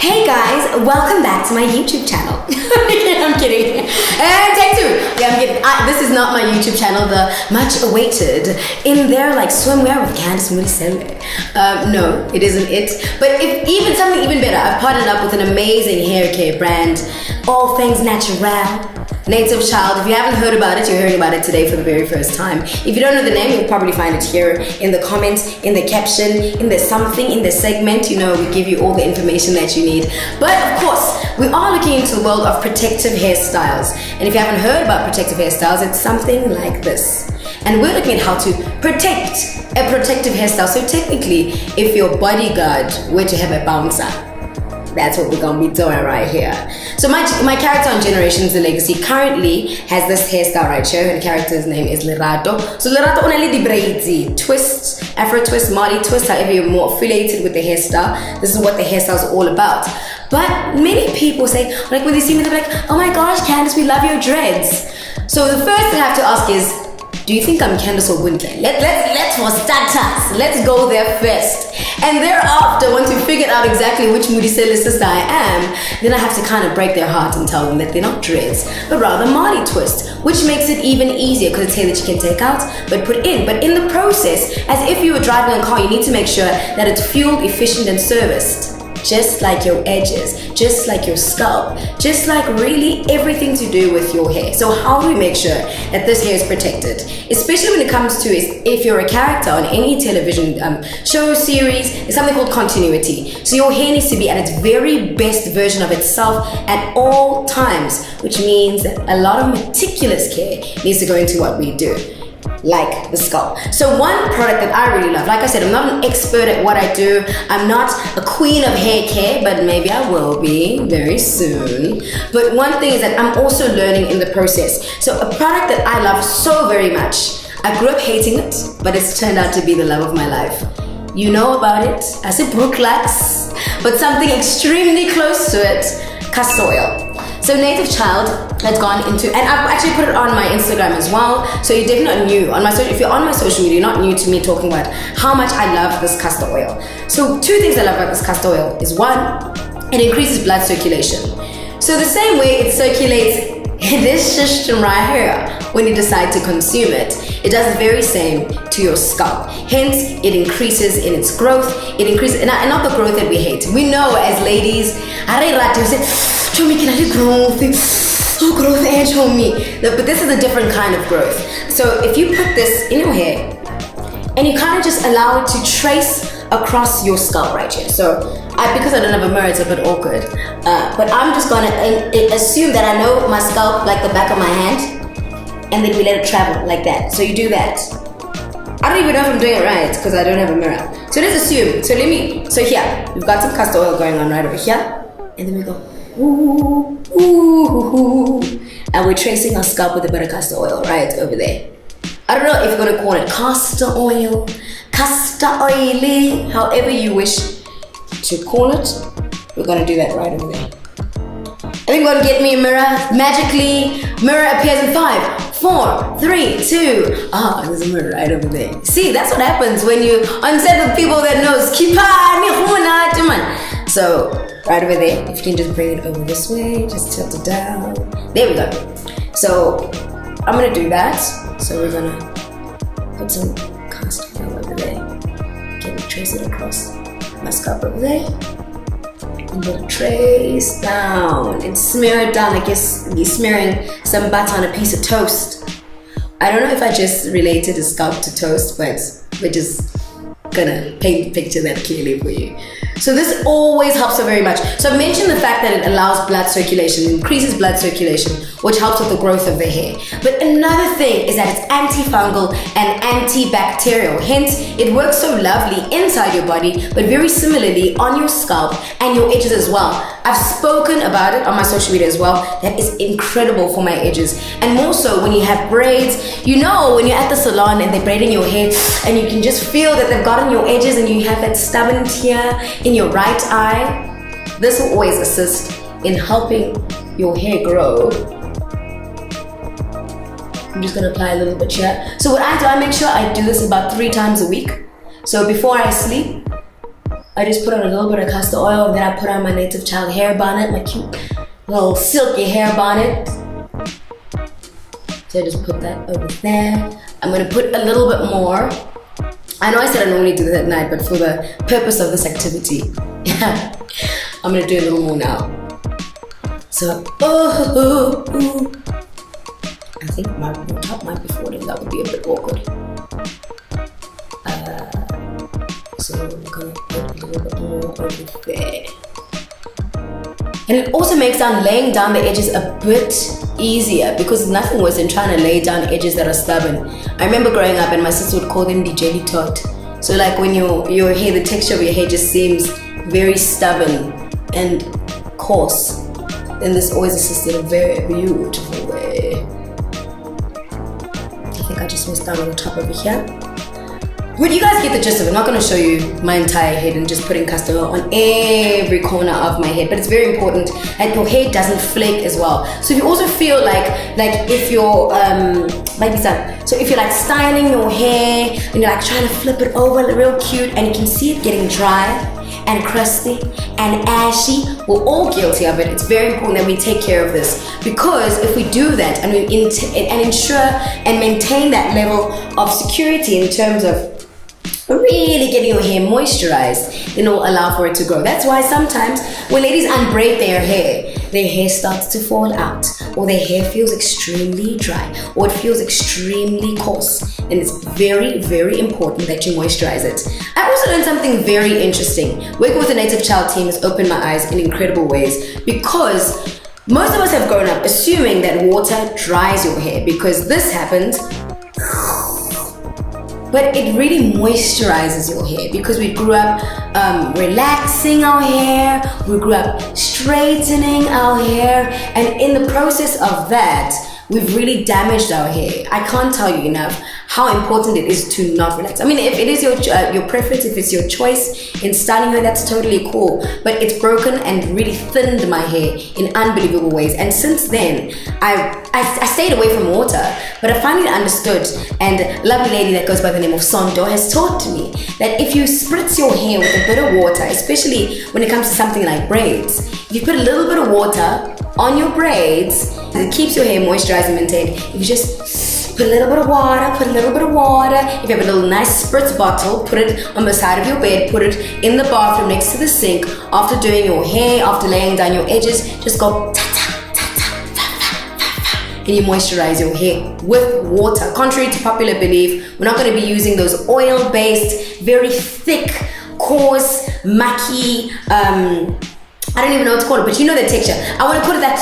Hey guys, welcome back to my YouTube channel. I'm kidding. And take two. Yeah, I'm kidding. This is not my YouTube channel, the much awaited in there like swimwear with Candice Murisele. No, it isn't it. But if even something even better, I've partnered up with an amazing hair care brand, all things natural. Native Child. If you haven't heard about it, you're hearing about it today for the very first time. If you don't know the name, you'll probably find it here in the comments, in the caption, in the something, in the segment. You know, we give you all the information that you need. But of course, we are looking into the world of protective hairstyles. And if you haven't heard about protective hairstyles, it's something like this. And we're looking at how to protect a protective hairstyle. So technically, if your bodyguard were to have a bouncer, that's what we're gonna be doing right here. So my character on Generations The Legacy currently has this hairstyle right here. Her character's name is Lerato. So Lerato only di braids, twist, Afro twist, Mali twist, however you're more affiliated with the hairstyle. This is what the hairstyle is all about. But many people say, like when they see me, they're like, oh my gosh, Candice, we love your dreads. So the first thing I have to ask is, do you think I'm Candice or Winter? Let's for starters, let's go there first. And thereafter, once we figured out exactly which Murisele sister I am, then I have to kind of break their heart and tell them that they're not dreads, but rather Mali twist, which makes it even easier because it's hair that you can take out, but put in. But in the process, as if you were driving a car, you need to make sure that it's fuel efficient and serviced. Just like your edges, just like your scalp, just like really everything to do with your hair. So how do we make sure that this hair is protected? Especially when it comes to if you're a character on any television show series, it's something called continuity. So your hair needs to be at its very best version of itself at all times, which means that a lot of meticulous care needs to go into what we do, like the scalp. So one product that I really love, like I said, I'm not an expert at what I do. I'm not a queen of hair care, but maybe I will be very soon. But one thing is that I'm also learning in the process. So a product that I love so very much, I grew up hating it, but it's turned out to be the love of my life. You know about it, I said Brooklux, but something extremely close to it, castor oil. So Native Child has gone into, and I've actually put it on my Instagram as well. So you're definitely not new on my social. If you're on my social media, you're not new to me talking about how much I love this castor oil. So two things I love about this castor oil is one, it increases blood circulation. So the same way it circulates this system right here when you decide to consume it, it does the very same to your scalp. Hence, it increases in its growth. It increases, and not the growth that we hate. We know as ladies, Chomi, can I do growth? Oh, growth edge, homie. But this is a different kind of growth. So if you put this in your hair and you kind of just allow it to trace across your scalp right here. So because I don't have a mirror, it's a bit awkward. But I'm just gonna assume that I know my scalp like the back of my hand, and then we let it travel like that. So you do that. I don't even know if I'm doing it right because I don't have a mirror. So let's assume. So here, we've got some castor oil going on right over here, and then we go. Ooh, ooh, ooh, and we're tracing our scalp with a bit of castor oil right over there. I don't know if you're gonna call it castor oil, castor oily, however you wish to call it. We're gonna do that right over there. I think we're gonna get me a mirror. Magically, mirror appears in 5, 4, 3, 2. Ah, there's a mirror right over there. See, that's what happens when you on set with people that knows. So right over there, if you can just bring it over this way, just tilt it down. There we go. So I'm gonna do that. So we're gonna put some castor oil over there. Can we trace it across my scalp over there? And then trace down and smear it down like you're smearing some butter on a piece of toast. I don't know if I just related the scalp to toast, but we're just gonna paint the picture that clearly for you. So this always helps so very much. So I've mentioned the fact that it allows blood circulation, increases blood circulation, which helps with the growth of the hair. But another thing is that it's antifungal and antibacterial. Hence, it works so lovely inside your body, but very similarly on your scalp and your edges as well. I've spoken about it on my social media as well. That is incredible for my edges. And more so when you have braids, you know, when you're at the salon and they're braiding your hair and you can just feel that they've gotten your edges and you have that stubborn tear in your right eye. This will always assist in helping your hair grow. I'm just gonna apply a little bit here. So what I do, I make sure I do this about 3 times a week. So before I sleep, I just put on a little bit of castor oil, and then I put on my native child hair bonnet, my cute little silky hair bonnet. So I just put that over there. I'm gonna put a little bit more. I know I said I normally do that at night, but for the purpose of this activity, I'm gonna do a little more now. So, I think my top might be falling. That would be a bit awkward. So I'm gonna put a little bit more over there. And it also makes laying down the edges a bit easier, because nothing worse than trying to lay down edges that are stubborn. I remember growing up and my sister would call them the jelly tot. So like when your hair, the texture of your hair just seems very stubborn and coarse, then this always assisted a very beautiful way. I think I just messed down on the top over here. But you guys get the gist of it. I'm not going to show you my entire head and just putting castor oil on every corner of my head, but it's very important that your hair doesn't flake as well. So if you also feel like if you're so if you're like styling your hair and you're like trying to flip it over real cute and you can see it getting dry and crusty and ashy, we're all guilty of it. It's very important that we take care of this, because if we do that and we ensure and maintain that level of security in terms of really getting your hair moisturized, then it will allow for it to grow. That's why sometimes when ladies unbraid their hair starts to fall out, or their hair feels extremely dry, or it feels extremely coarse. And it's very, very important that you moisturize it. I also learned something very interesting. Working with the Native Child team has opened my eyes in incredible ways, because most of us have grown up assuming that water dries your hair, because this happens. But it really moisturizes your hair, because we grew up relaxing our hair, we grew up straightening our hair, and in the process of that, we've really damaged our hair. I can't tell you enough how important it is to not relax. I mean, if it is your preference, if it's your choice in styling hair, that's totally cool. But it's broken and really thinned my hair in unbelievable ways. And since then, I stayed away from water, but I finally understood, and a lovely lady that goes by the name of Sondo has taught me that if you spritz your hair with a bit of water, especially when it comes to something like braids, if you put a little bit of water on your braids, it keeps your hair moisturized and maintained. If you just put a little bit of water, if you have a little nice spritz bottle, put it on the side of your bed, put it in the bathroom next to the sink, after doing your hair, after laying down your edges, just go and you moisturize your hair with water. Contrary to popular belief, we're not going to be using those oil-based, very thick, coarse, mucky, I don't even know what to call it, but you know the texture. I want to call it that.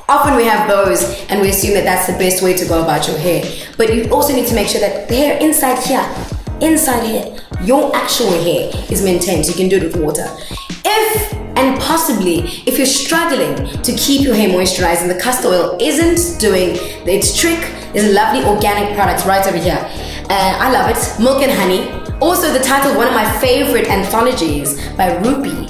Often we have those and we assume that that's the best way to go about your hair. But you also need to make sure that the hair inside here, your actual hair is maintained, so you can do it with water. If you're struggling to keep your hair moisturized and the castor oil isn't doing its trick, there's a lovely organic product right over here. I love it, Milk and Honey. Also the title of one of my favorite anthologies by Rupi.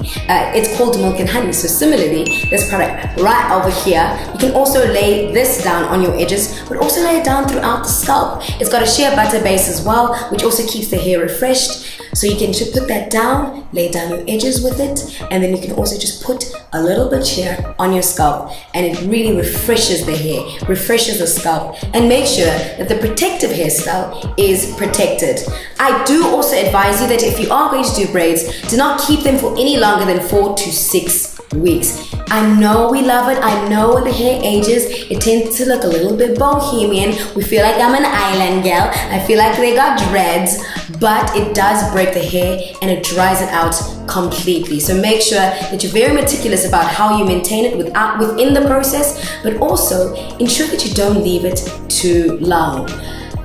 It's called Milk and Honey. So similarly, this product right over here, you can also lay this down on your edges, but also lay it down throughout the scalp. It's got a shea butter base as well, which also keeps the hair refreshed. So you can just put that down, lay down your edges with it, and then you can also just put a little bit here on your scalp, and it really refreshes the hair, refreshes the scalp, and make sure that the protective hairstyle is protected. I do also advise you that if you are going to do braids, do not keep them for any longer than 4 to 6 weeks. I know we love it. I know when the hair ages, it tends to look a little bit bohemian. We feel like I'm an island girl. I feel like they got dreads, but it does break the hair and it dries it out completely. So make sure that you're very meticulous about how you maintain it within the process, but also ensure that you don't leave it too long.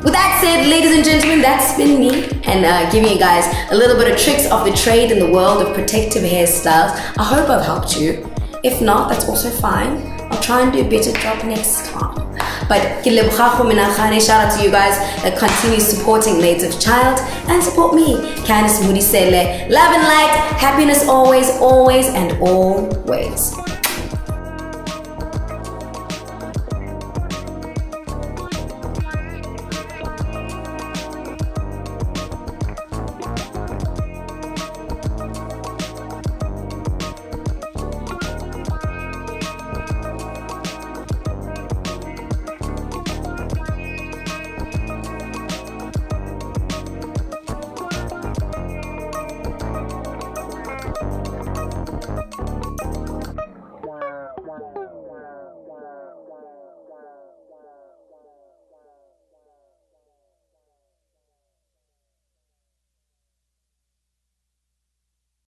With that said, ladies and gentlemen, that's been me, and giving you guys a little bit of tricks of the trade in the world of protective hairstyles. I hope I've helped you. If not, that's also fine. I'll try and do a better job next time. But shout out to you guys that continue supporting Native Child and support me, Candice Mudisele. Love and light, happiness always, always and always.